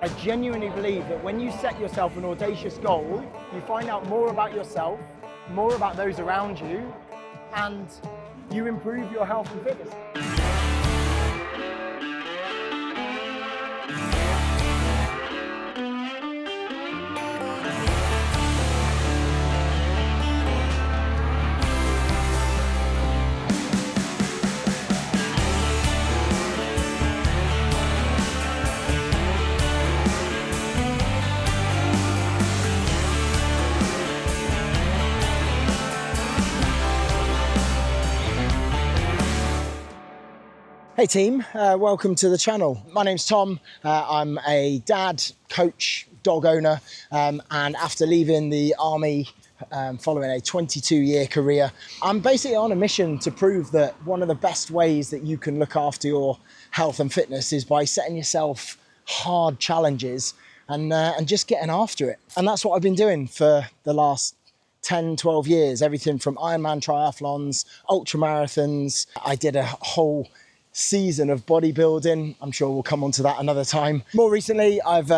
I genuinely believe that when you set yourself an audacious goal, you find out more about yourself, more about those around you, and you improve your health and fitness. Hey team, welcome to the channel. My name's Tom. I'm a dad, coach, dog owner, and after leaving the army following a 22-year career, I'm basically on a mission to prove that one of the best ways that you can look after your health and fitness is by setting yourself hard challenges and just getting after it. And that's what I've been doing for the last 10, 12 years, everything from Ironman triathlons, ultra marathons. I did a whole season of bodybuilding. I'm sure we'll come on to that another time. More recently, I've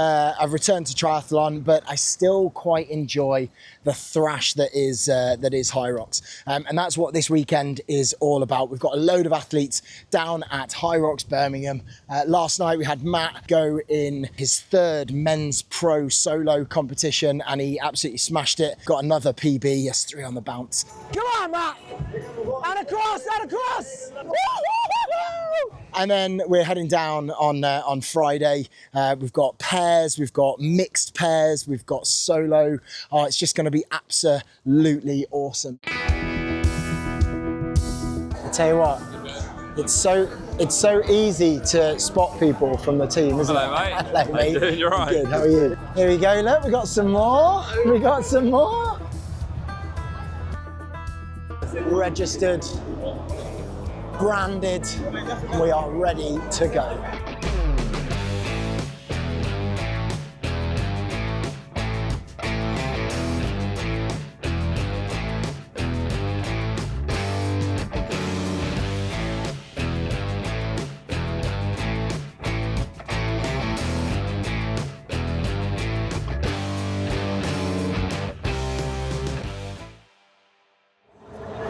returned to triathlon, but I still quite enjoy the thrash that is Hyrox. And that's what this weekend is all about. We've got a load of athletes down at Hyrox Birmingham. Last night we had Matt go in his third men's pro solo competition and he absolutely smashed it. Got another PB, yes, 3 on the bounce. Come on, Matt! And across, and across! And then we're heading down on Friday. We've got pairs, we've got mixed pairs, we've got solo. Oh, it's just going to be absolutely awesome. I tell you what, it's so easy to spot people from the team, isn't it? Hello, mate. Hello, mate. How you doing? You're right. Good. How are you? Here we go. Look, we got some more. We got some more. Registered, branded, and we are ready to go.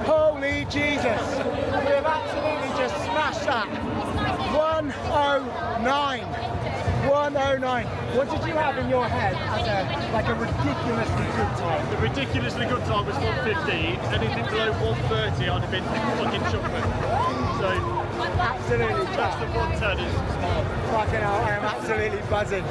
Holy Jesus, we have absolutely just smashed that. 109. 109. What did you have in your head as a ridiculously good time? The ridiculously good time was 1:15. Anything below 1:30, I'd have been fucking chuckling. So, Absolutely just the 1:10 is smart. fucking hell, I am absolutely buzzing.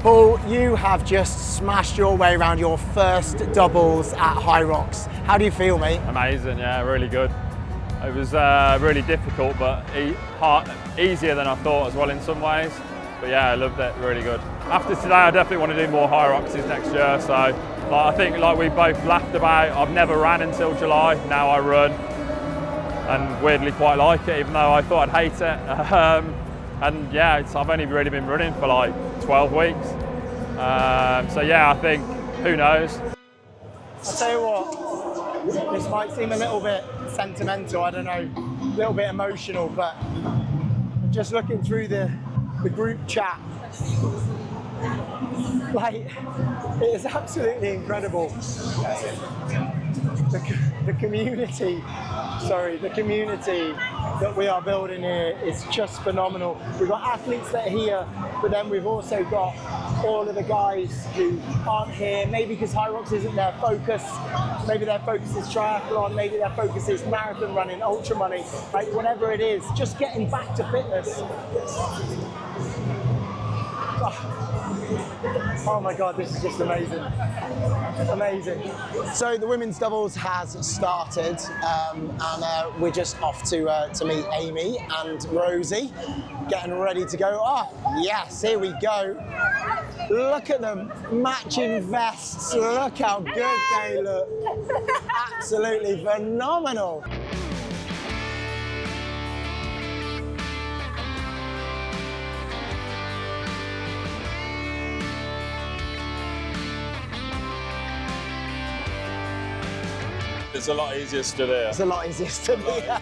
Paul, you have just smashed your way around your first doubles at Hyrox. How do you feel, mate? Amazing, yeah, really good. It was really difficult, but easier than I thought as well in some ways. But yeah, I loved it, really good. After today, I definitely want to do more Hyroxes next year. So I think like we both laughed about, I've never ran until July, now I run. And weirdly quite like it, even though I thought I'd hate it. And yeah, I've only really been running for like 12 weeks. So yeah, I think, who knows? I'll tell you what, this might seem a little bit sentimental, I don't know, a little bit emotional, but just looking through the group chat, like, it is absolutely incredible. The community that we are building here is just phenomenal. We've got athletes that are here, but then we've also got all of the guys who aren't here, maybe because Hyrox isn't their focus, maybe their focus is triathlon, maybe their focus is marathon running, ultra running, like whatever it is, just getting back to fitness. Oh my God, this is just amazing. Amazing. So the women's doubles has started and we're just off to meet Amy and Rosie, getting ready to go. Oh, yes, here we go. Look at them, matching vests. Look how good they look. Absolutely phenomenal. It's a lot easier stood here. It's a lot easier stood here.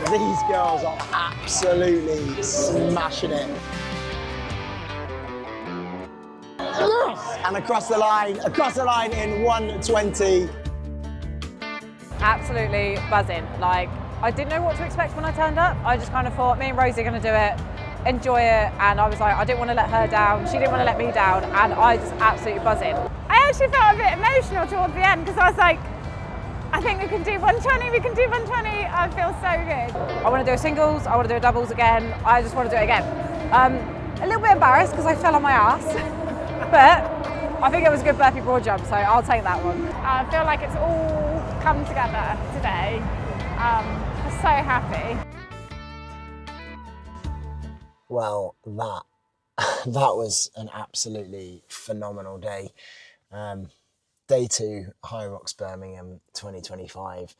These girls are absolutely smashing it. Yes! And across the line in 1:20. Absolutely buzzing. Like, I didn't know what to expect when I turned up. I just kind of thought me and Rosie are going to do it, enjoy it, and I was like, I didn't want to let her down, she didn't want to let me down, and I just absolutely buzzing. I actually felt a bit emotional towards the end because I was like, I think we can do 120, we can do 120. I feel so good. I want to do a singles, I want to do a doubles again, I just want to do it again. A little bit embarrassed because I fell on my ass, but I think it was a good burpee broad jump, so I'll take that one. I feel like it's all come together today. I'm so happy. Well, that was an absolutely phenomenal day. Day 2, Hyrox Birmingham 2025.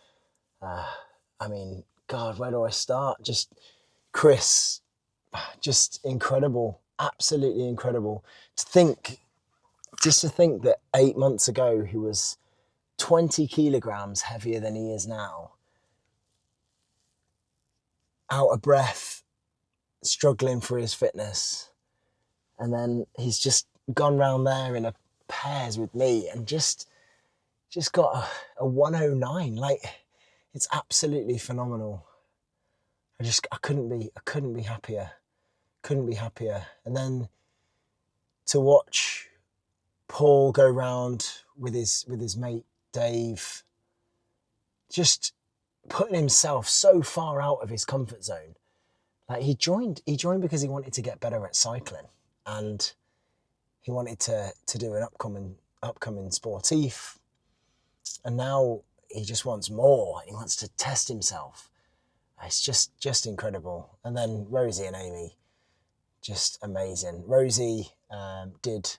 I mean, God, where do I start? Just Chris, just incredible, absolutely incredible. To think that 8 months ago he was 20 kilograms heavier than he is now, out of breath, struggling for his fitness, and then he's just gone round there in a pairs with me and just got a 109. Like, it's absolutely phenomenal. I couldn't be happier. And then to watch Paul go round with his mate Dave, just putting himself so far out of his comfort zone. Like, he joined because he wanted to get better at cycling, and he wanted to do an upcoming sportif, and now he just wants more. He wants to test himself. It's just incredible. And then Rosie and Amy, just amazing. Rosie did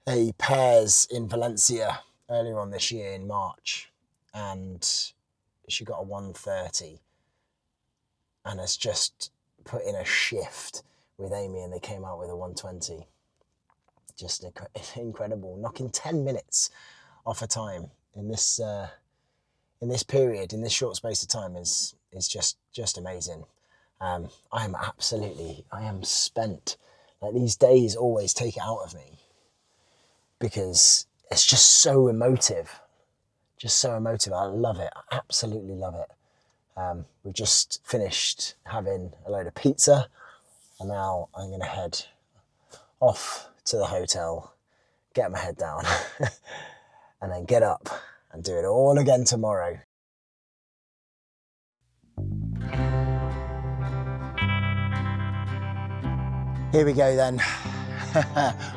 a pairs in Valencia earlier on this year in March, and she got a 130, and has just put in a shift with Amy, and they came out with a 120. Just incredible, knocking 10 minutes off a time in this period, in this short space of time is just amazing. I am spent. Like, these days always take it out of me because it's just so emotive. I love it. I absolutely love it. We've just finished having a load of pizza, and now I'm going to head off to the hotel, get my head down, and then get up and do it all again tomorrow. Here we go then.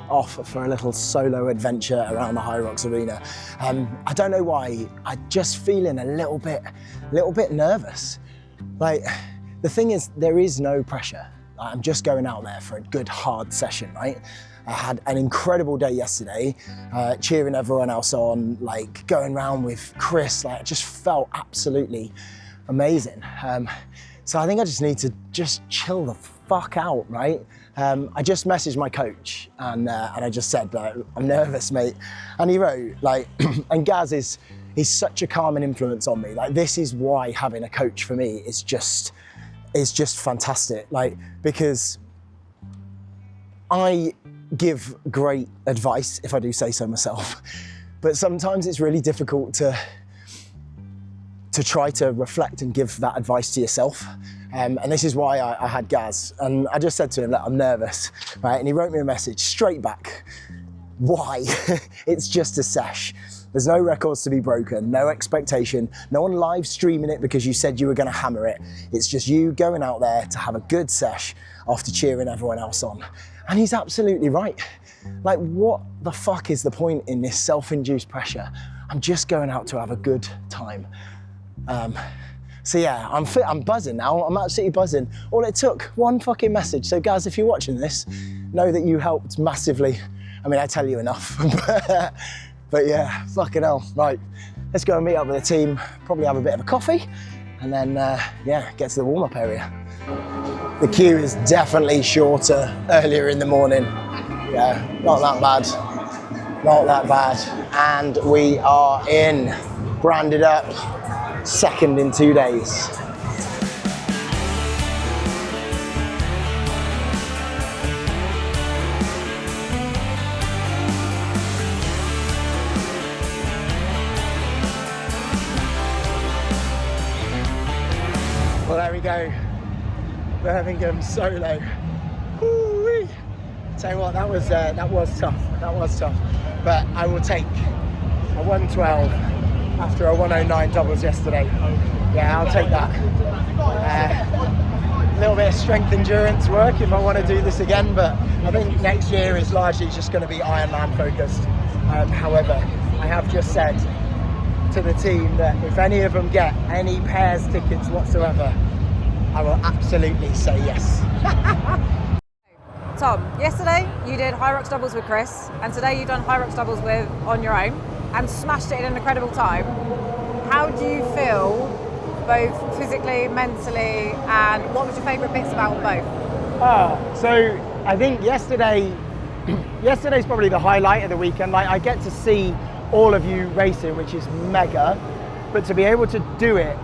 Off for a little solo adventure around the Hyrox arena. I don't know why, I'm just feeling a little bit nervous. Like, the thing is, there is no pressure. I'm just going out there for a good hard session, right? I had an incredible day yesterday, cheering everyone else on, like going around with Chris, like, it just felt absolutely amazing. So I think I just need to just chill the fuck out, right? I just messaged my coach and I just said, like, I'm nervous, mate. And he wrote, like, and Gaz is such a calming influence on me. Like, this is why having a coach for me is just fantastic. Like, because I give great advice, if I do say so myself, but sometimes it's really difficult to try to reflect and give that advice to yourself. And this is why I had Gaz. And I just said to him that I'm nervous, right? And he wrote me a message straight back. Why? It's just a sesh. There's no records to be broken, no expectation, no one live streaming it because you said you were gonna hammer it. It's just you going out there to have a good sesh after cheering everyone else on. And he's absolutely right. Like, what the fuck is the point in this self-induced pressure? I'm just going out to have a good time. So yeah, I'm buzzing now. I'm absolutely buzzing. All it took, one fucking message. So Gaz, if you're watching this, know that you helped massively. I mean, I tell you enough, but yeah, fucking hell. Right, let's go and meet up with the team, probably have a bit of a coffee, and then, yeah, get to the warm-up area. The queue is definitely shorter earlier in the morning. Yeah, not that bad. Not that bad. And we are in, branded up, second in 2 days. Well, there we go. Birmingham solo. Woo-wee. Tell you what, that was tough. That was tough. But I will take a 112 after a 109 doubles yesterday. Yeah, I'll take that. A little bit of strength endurance work if I want to do this again, but I think next year is largely just going to be Ironman focused. However, I have just said to the team that if any of them get any pairs tickets whatsoever, I will absolutely say yes. Tom, yesterday you did Hyrox doubles with Chris, and today you've done Hyrox doubles with on your own and smashed it in an incredible time. How do you feel, both physically, mentally, and what was your favourite bits about both? So I think yesterday's probably the highlight of the weekend. Like, I get to see all of you racing, which is mega, but to be able to do it,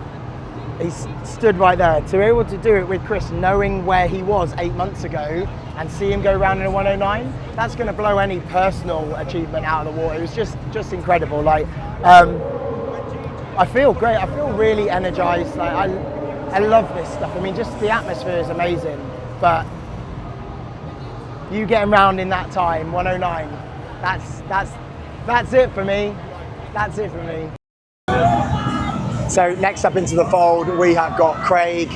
he stood right there, to be able to do it with Chris, knowing where he was 8 months ago and see him go round in a 109, that's going to blow any personal achievement out of the water. It was just incredible. Like, I feel great. I feel really energized. Like, I love this stuff. I mean, just the atmosphere is amazing, but you getting round in that time, 109, that's it for me. That's it for me. So next up into the fold, we have got Craig.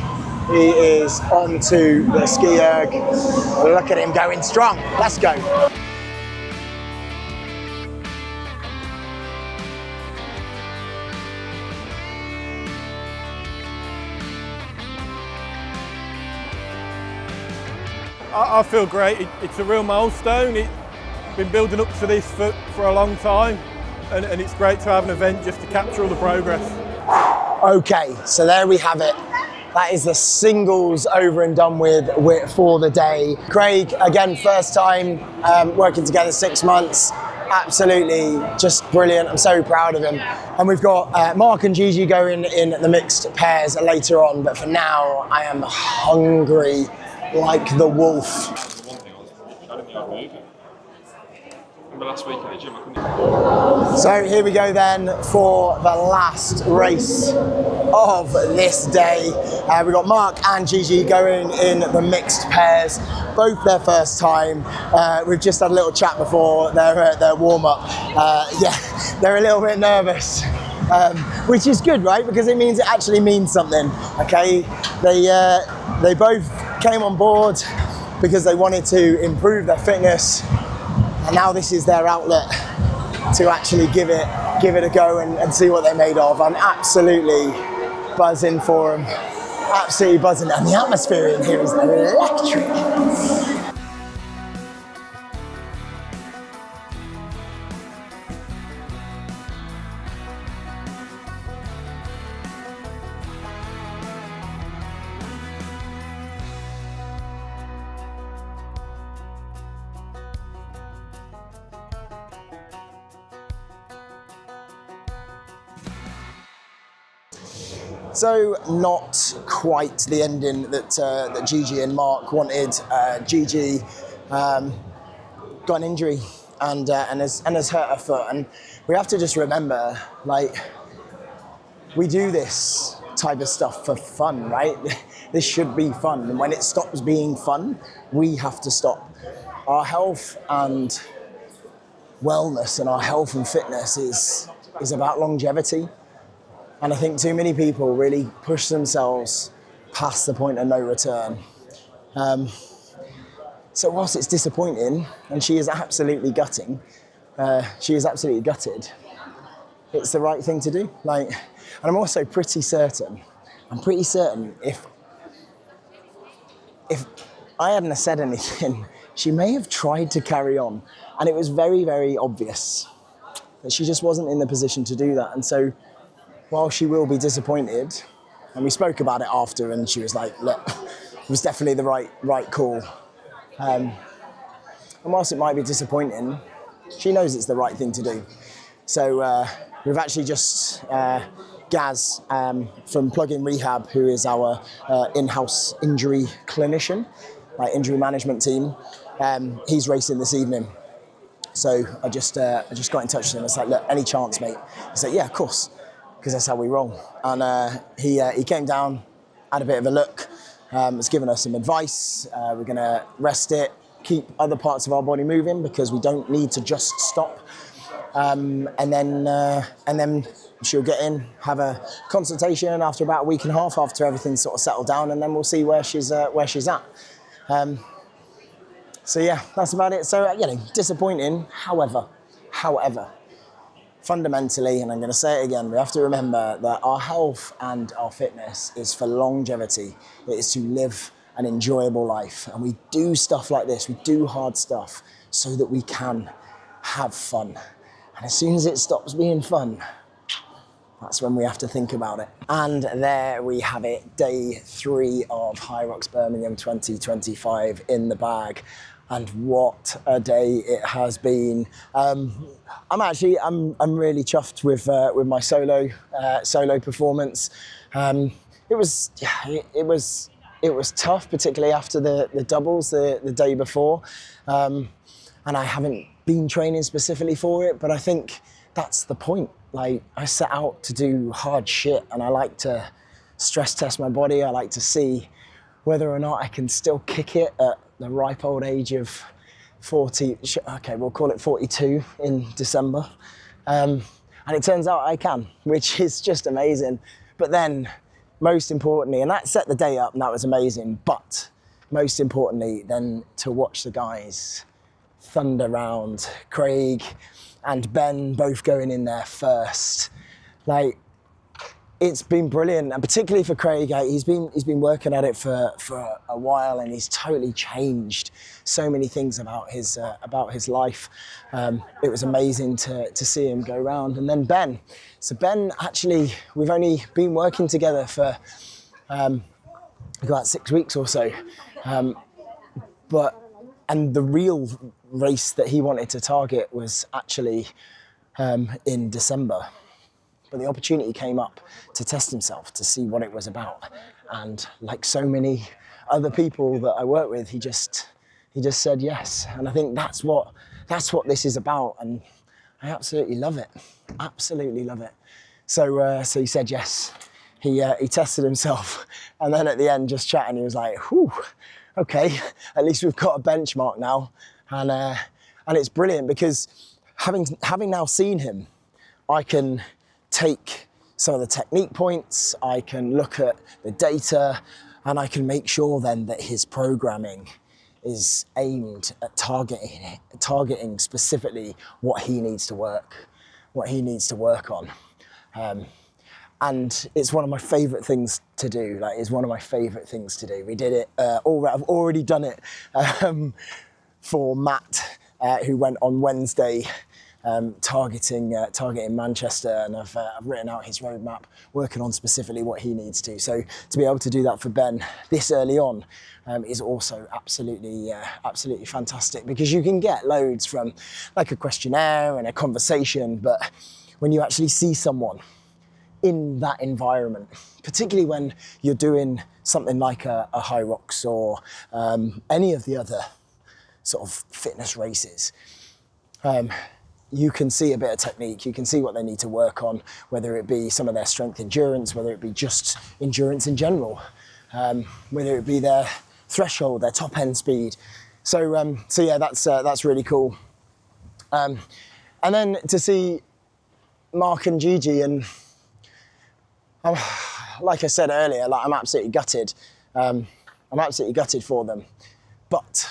He is on to the ski erg. Look at him going strong. Let's go. I feel great. It's a real milestone. It's been building up to this for a long time, and it's great to have an event just to capture all the progress. Okay, so there we have it. That is the singles over and done with for the day. Craig, again, first time working together, 6 months. Absolutely just brilliant. I'm so proud of him. And we've got Mark and Gigi going in the mixed pairs later on, but for now, I am hungry like the wolf. Last week at the gym, I couldn't. So here we go then for the last race of this day. We've got Mark and Gigi going in the mixed pairs, both their first time. We've just had a little chat before their warm-up. Yeah, they're a little bit nervous, which is good, right? Because it means it actually means something, okay? They both came on board because they wanted to improve their fitness. And now this is their outlet to actually give it a go and see what they're made of. I'm absolutely buzzing for them, absolutely buzzing. And the atmosphere in here is electric. So not quite the ending that Gigi and Mark wanted. Gigi got an injury and has hurt her foot, and we have to just remember, like, we do this type of stuff for fun, right? This should be fun, and when it stops being fun, we have to stop. Our health and wellness and our health and fitness is about longevity. And I think too many people really push themselves past the point of no return. So whilst it's disappointing, and she is absolutely gutting, she is absolutely gutted, it's the right thing to do. Like, and I'm also pretty certain if I hadn't have said anything, she may have tried to carry on. And it was very, very obvious that she just wasn't in the position to do that. And so, while she will be disappointed, and we spoke about it after, and she was like, look, it was definitely the right call. And whilst it might be disappointing, She knows it's the right thing to do. So we've actually just, Gaz from Plug-in Rehab, who is our in-house injury clinician, like injury management team, he's racing this evening. So I just got in touch with him. I was like, look, any chance, mate? He said, yeah, of course, because that's how we roll. And he came down, had a bit of a look, has given us some advice. We're going to rest it, keep other parts of our body moving because we don't need to just stop. And then she'll get in, have a consultation after about a week and a half, after everything's sort of settled down, and then we'll see where she's at. So yeah, that's about it. So, disappointing. However, fundamentally, and I'm going to say it again, we have to remember that our health and our fitness is for longevity. It is to live an enjoyable life. And we do stuff like this, we do hard stuff so that we can have fun. And as soon as it stops being fun, that's when we have to think about it. And there we have it, day 3 of Hyrox Birmingham 2025 in the bag. And what a day it has been. I'm really chuffed with my solo performance. It was tough, particularly after the doubles the day before. And I haven't been training specifically for it, but I think that's the point. Like, I set out to do hard shit, and I like to stress test my body. I like to see whether or not I can still kick it at the ripe old age of 40, okay, we'll call it 42 in December. And it turns out I can, which is just amazing. But then, most importantly, and that set the day up and that was amazing, but most importantly, then to watch the guys thunder round, Craig and Ben both going in there first. Like, it's been brilliant, and particularly for Craig, he's been working at it for a while, and he's totally changed so many things about his life. It was amazing to see him go round. And then Ben. So Ben, actually, we've only been working together for about 6 weeks or so. And the real race that he wanted to target was actually in December. But the opportunity came up to test himself, to see what it was about. And like so many other people that I work with, he just said yes. And I think that's what this is about. And I absolutely love it. Absolutely love it. So he said yes. He tested himself. And then at the end, just chatting, he was like, whew, okay, at least we've got a benchmark now. And it's brilliant because having now seen him, I can take some of the technique points, I can look at the data, and I can make sure then that his programming is aimed at targeting specifically what he needs to work on. And it's one of my favorite things to do. We did it, I've already done it for Matt, who went on Wednesday, targeting Manchester, and I've written out his roadmap, working on specifically what he needs to. So to be able to do that for Ben this early on is also absolutely fantastic, because you can get loads from like a questionnaire and a conversation, but when you actually see someone in that environment, particularly when you're doing something like a Hyrox or any of the other sort of fitness races, you can see a bit of technique, you can see what they need to work on, whether it be some of their strength endurance, whether it be just endurance in general, whether it be their threshold, their top end speed. So yeah, that's really cool. And then to see Mark and Gigi, and like I said earlier, like I'm absolutely gutted. I'm absolutely gutted for them, but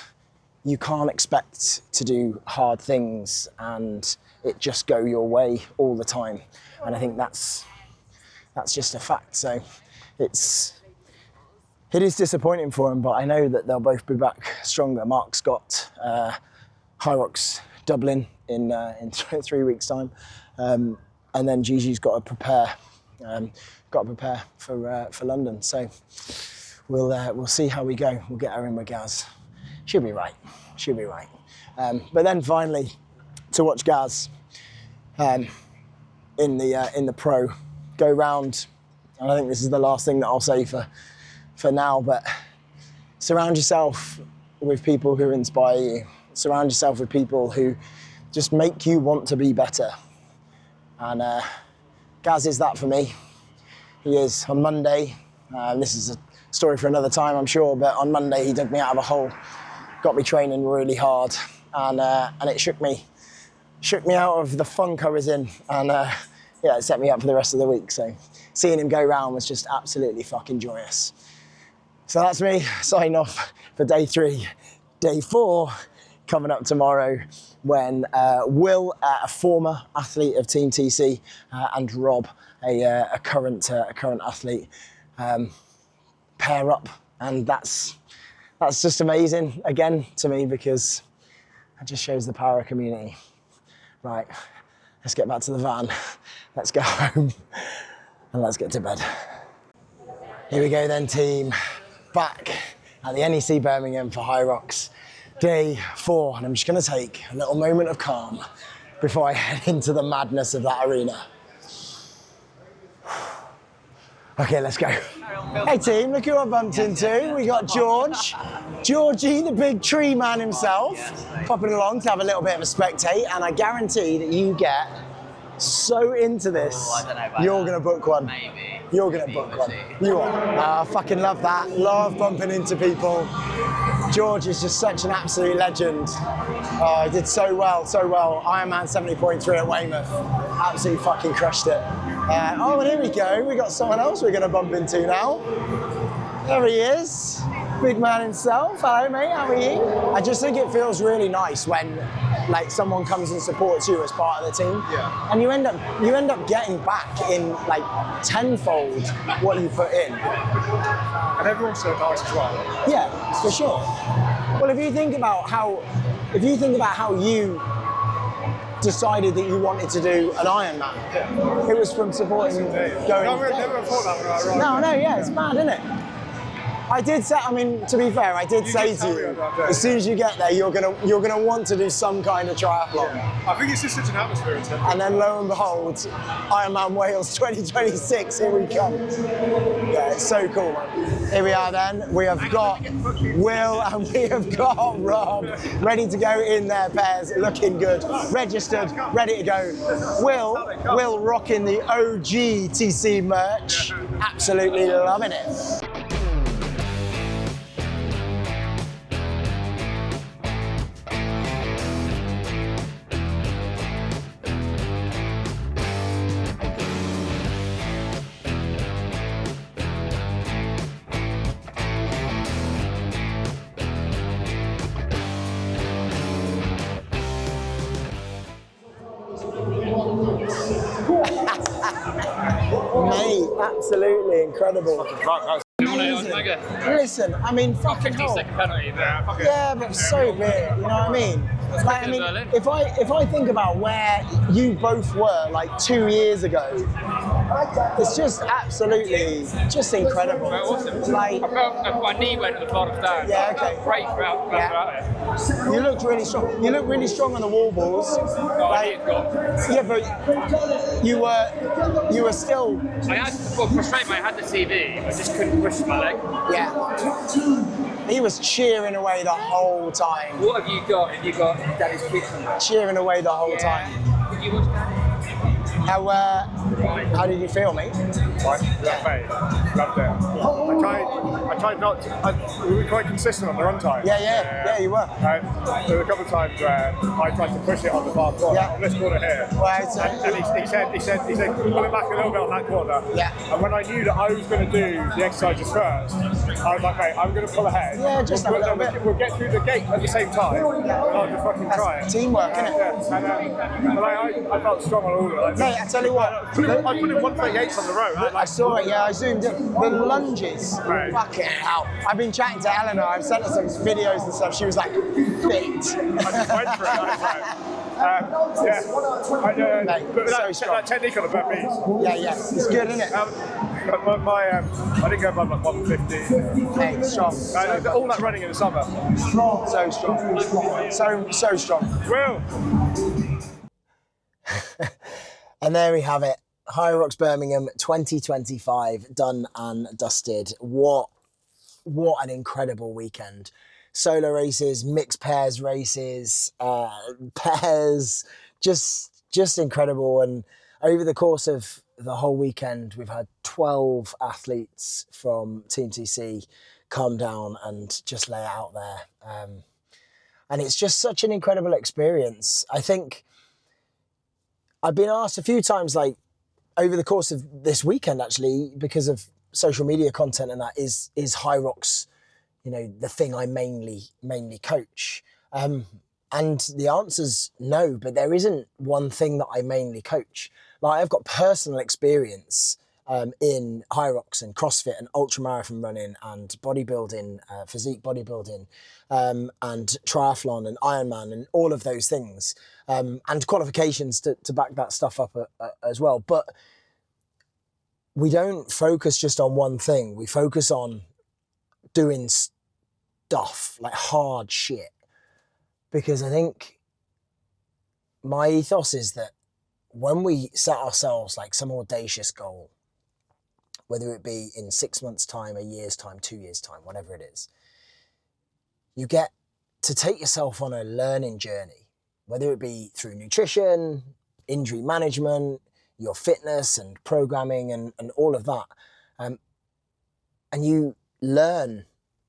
you can't expect to do hard things and it just go your way all the time. And I think that's just a fact. So it is disappointing for them, but I know that they'll both be back stronger. Mark's got Hyrox Dublin in 3 weeks' time, and then Gigi's got to prepare for London. So we'll see how we go. We'll get her in with Gaz. She'll be right. But then finally, to watch Gaz in the pro go round. And I think this is the last thing that I'll say for now, but surround yourself with people who inspire you. Surround yourself with people who just make you want to be better. And Gaz is that for me. He is. On Monday, this is a story for another time, I'm sure, but on Monday he dug me out of a hole, got me training really hard, and it shook me out of the funk I was in, and yeah, it set me up for the rest of the week. So seeing him go round was just absolutely fucking joyous. So that's me, signing off for day 3. Day 4 coming up tomorrow, when Will, a former athlete of Team TC, and Rob, a current athlete, pair up, and that's just amazing again to me, because it just shows the power of community. Right, let's get back to the van, let's go home, and let's get to bed. Here we go then, team. Back at the NEC Birmingham for Hyrox, day 4, and I'm just going to take a little moment of calm before I head into the madness of that arena. Okay, let's go. Hey team, look who I bumped into. We got Georgie, the big tree man himself, popping along to have a little bit of a spectate, and I guarantee that you get so into this, you're going to book one. Maybe. You're going to book one. You are. I fucking love that. Love bumping into people. George is just such an absolute legend. Oh, he did so well, so well. Ironman 70.3 at Weymouth. Absolutely fucking crushed it. Oh, and here we go. We got someone else we're going to bump into now. There he is. Big man himself. Hello, mate. How are you? I just think it feels really nice when like someone comes and supports you as part of the team. Yeah. And you end up getting back in like tenfold what you put in. And everyone's so nice as well. Yeah, for sure. Well, if you think about how you decided that you wanted to do an Ironman, it was from supporting going. Never thought that when I arrived. No, yeah, it's mad, isn't it? I did say, I mean, to be fair, I did say to you, as soon as you get there, you're gonna want to do some kind of triathlon. Yeah. I think it's just such an atmosphere in Temple. And then lo and behold, Ironman Wales 2026, here we come. Yeah, it's so cool, man. Here we are then. We have got Will and we have got Rob ready to go in their pairs, looking good, registered, ready to go. Will rocking the OG TC merch, absolutely loving it. Mate, absolutely incredible. Listen, I mean, fucking hell. 50-second penalty. Yeah, but so big, you know what I mean? Like, I mean, if I think about where you both were like 2 years ago, it's just absolutely just incredible. Awesome. Like, I felt my knee went at the bottom down. Yeah, okay. Great throughout it. You looked really strong. You looked really strong on the wall balls. Like, yeah, but you were still. I had, well, frustrated, I had the TV, I just couldn't push my leg. Yeah. He was cheering away the whole time. What have you got? Have you got Daddy's Kitchen? Cheering away the whole time. Did you watch Daddy? How did you feel, mate? Right, loved it. I tried not to, we were quite consistent on the run time. Yeah, you were. There were a couple of times where I tried to push it on the far corner, on this corner here. Right. And he said, pull it back a little bit on that corner. Yeah. And when I knew that I was going to do the exercises first, I was like, mate, I'm going to pull ahead. Yeah, just a little bit. We'll get through the gate at the same time. I'll just fucking try it. Teamwork, isn't it? Yeah. And I felt strong on all of it. Mate, I tell you what. I put in 138s on the road. I saw it, yeah, I zoomed in. The lunges, Right. fucking hell. I've been chatting to Eleanor, I've sent her some videos and stuff, she was like, fit. I just went for it. That technique on the burpees. Yeah, it's good, isn't it? I didn't go above like 150. Hey, strong. All that running in the summer. So strong. So strong. Will. And there we have it. Hyrox Birmingham 2025, done and dusted. What an incredible weekend. Solo races, mixed pairs races, pairs, just incredible. And over the course of the whole weekend, we've had 12 athletes from Team TC come down and just lay it out there. And it's just such an incredible experience. I think I've been asked a few times, like over the course of this weekend, actually, because of social media content and that, is Hyrox, you know, the thing I mainly coach? And the answer's no, but there isn't one thing that I mainly coach. Like, I've got personal experience in Hyrox and CrossFit and ultramarathon running and bodybuilding, physique bodybuilding, and triathlon and Ironman and all of those things, and qualifications to back that stuff up as well. But we don't focus just on one thing. We focus on doing stuff, like hard shit. Because I think my ethos is that when we set ourselves like some audacious goal, whether it be in 6 months' time, a year's time, 2 years' time, whatever it is, you get to take yourself on a learning journey, whether it be through nutrition, injury management, your fitness and programming and all of that. And you learn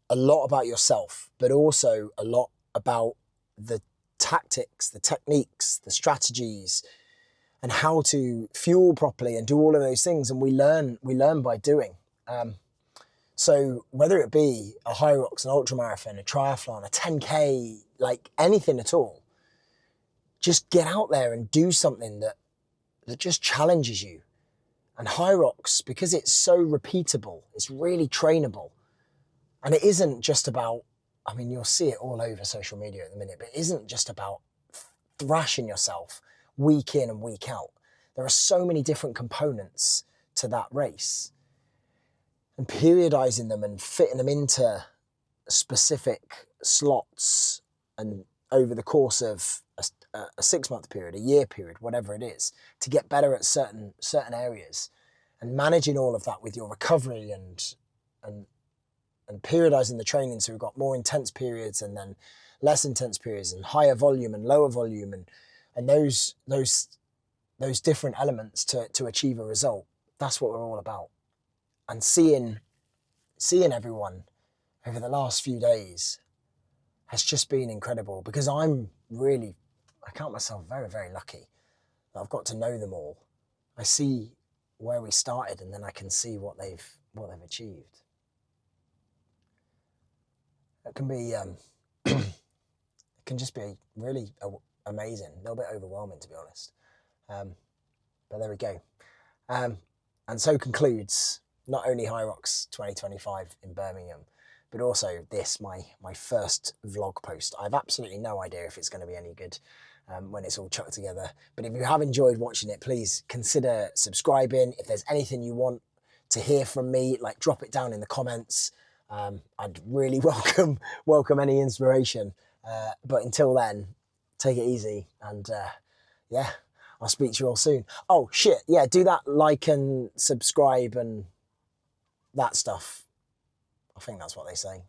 a lot about yourself, but also a lot about the tactics, the techniques, the strategies, and how to fuel properly and do all of those things. And we learn by doing. So whether it be a Hyrox, an ultramarathon, a triathlon, a 10K, like anything at all, just get out there and do something that just challenges you. And Hyrox, because it's so repeatable, it's really trainable. And it isn't just about, I mean, you'll see it all over social media at the minute, but it isn't just about thrashing yourself week in and week out. There are so many different components to that race. And periodizing them and fitting them into specific slots and over the course of a 6 month period, a year period, whatever it is, to get better at certain areas, and managing all of that with your recovery and periodizing the training. So we've got more intense periods and then less intense periods and higher volume and lower volume and those different elements to achieve a result. That's what we're all about. And seeing everyone over the last few days has just been incredible, because I count myself very, very lucky that I've got to know them all. I see where we started and then I can see what they've achieved. It can be, it can just be really amazing, a little bit overwhelming, to be honest. But there we go. And so concludes not only Hyrox 2025 in Birmingham, but also this, my first vlog post. I have absolutely no idea if it's going to be any good when it's all chucked together. But if you have enjoyed watching it, please consider subscribing. If there's anything you want to hear from me, like, drop it down in the comments. I'd really welcome any inspiration. But until then, take it easy, and yeah, I'll speak to you all soon. Oh shit, yeah, do that like and subscribe and that stuff. I think that's what they say.